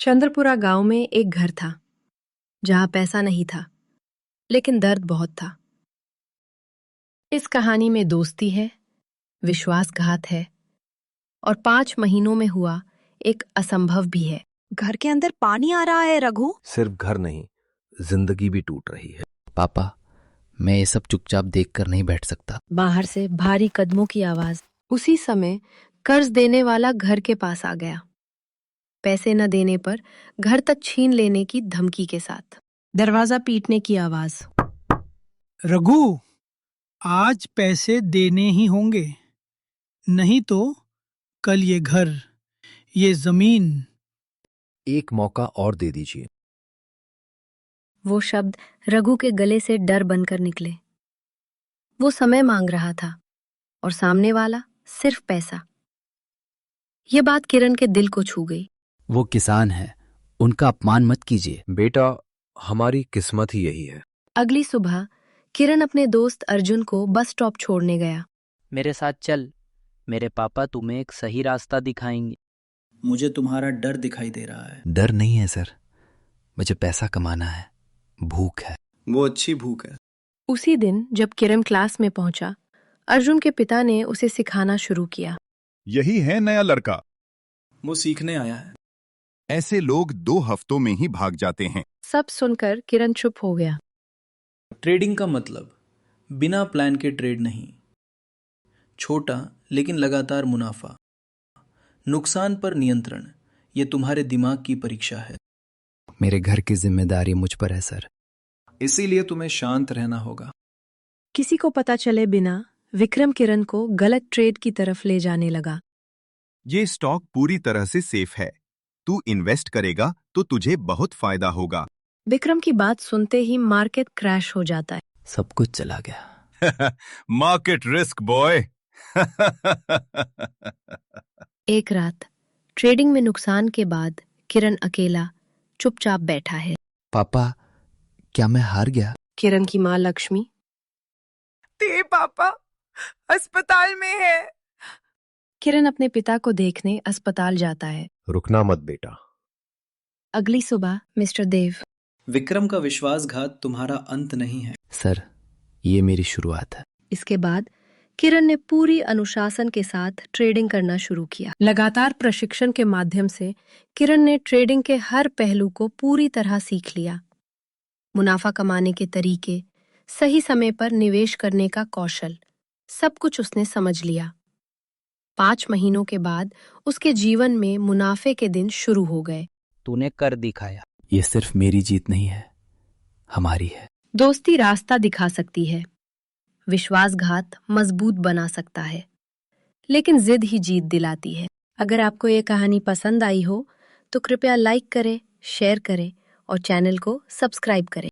चंद्रपुरा गांव में एक घर था जहां पैसा नहीं था, लेकिन दर्द बहुत था। इस कहानी में दोस्ती है, विश्वासघात है और 5 महीनों में हुआ एक असंभव भी है। घर के अंदर पानी आ रहा है रघु। सिर्फ घर नहीं, जिंदगी भी टूट रही है। पापा, मैं ये सब चुपचाप देखकर नहीं बैठ सकता। बाहर से भारी कदमों की आवाज। उसी समय कर्ज देने वाला घर के पास आ गया, पैसे न देने पर घर तक छीन लेने की धमकी के साथ। दरवाजा पीटने की आवाज। रघु, आज पैसे देने ही होंगे, नहीं तो कल ये घर, ये जमीन। एक मौका और दे दीजिए। वो शब्द रघु के गले से डर बनकर निकले। वो समय मांग रहा था और सामने वाला सिर्फ पैसा। ये बात किरण के दिल को छू गई। वो किसान है, उनका अपमान मत कीजिए। बेटा, हमारी किस्मत ही यही है। अगली सुबह किरण अपने दोस्त अर्जुन को बस स्टॉप छोड़ने गया। मेरे साथ चल, मेरे पापा तुम्हें एक सही रास्ता दिखाएंगे। मुझे तुम्हारा डर दिखाई दे रहा है। डर नहीं है सर, मुझे पैसा कमाना है, भूख है। वो अच्छी भूख है। उसी दिन जब किरण क्लास में पहुंचा, अर्जुन के पिता ने उसे सिखाना शुरू किया। यही है नया लड़का। वो सीखने आया है। ऐसे लोग 2 हफ्तों में ही भाग जाते हैं। सब सुनकर किरण चुप हो गया। ट्रेडिंग का मतलब बिना प्लान के ट्रेड नहीं, छोटा लेकिन लगातार मुनाफा, नुकसान पर नियंत्रण, ये तुम्हारे दिमाग की परीक्षा है। मेरे घर की जिम्मेदारी मुझ पर है सर। इसीलिए तुम्हें शांत रहना होगा। किसी को पता चले बिना विक्रम किरण को गलत ट्रेड की तरफ ले जाने लगा। ये स्टॉक पूरी तरह से सेफ है। तू इन्वेस्ट करेगा तो तुझे बहुत फायदा होगा। विक्रम की बात सुनते ही मार्केट क्रैश हो जाता है। सब कुछ चला गया। Market risk boy. एक रात ट्रेडिंग में नुकसान के बाद किरण अकेला चुपचाप बैठा है। पापा, क्या मैं हार गया? किरण की माँ लक्ष्मी। तेरे पापा अस्पताल में है। किरण अपने पिता को देखने अस्पताल जाता है। रुकना मत बेटा। अगली सुबह मिस्टर देव। विक्रम का विश्वासघात तुम्हारा अंत नहीं है। सर, ये मेरी शुरुआत है। इसके बाद किरण ने पूरी अनुशासन के साथ ट्रेडिंग करना शुरू किया। लगातार प्रशिक्षण के माध्यम से किरण ने ट्रेडिंग के हर पहलू को पूरी तरह सीख लिया। मुनाफा कमाने के तरीके, सही समय पर निवेश करने का कौशल, सब कुछ उसने समझ लिया। 5 महीनों के बाद उसके जीवन में मुनाफे के दिन शुरू हो गए। तूने कर दिखाया। ये सिर्फ मेरी जीत नहीं है, हमारी है। दोस्ती रास्ता दिखा सकती है, विश्वासघात मजबूत बना सकता है, लेकिन जिद ही जीत दिलाती है। अगर आपको ये कहानी पसंद आई हो तो कृपया लाइक करें, शेयर करें और चैनल को सब्सक्राइब करें।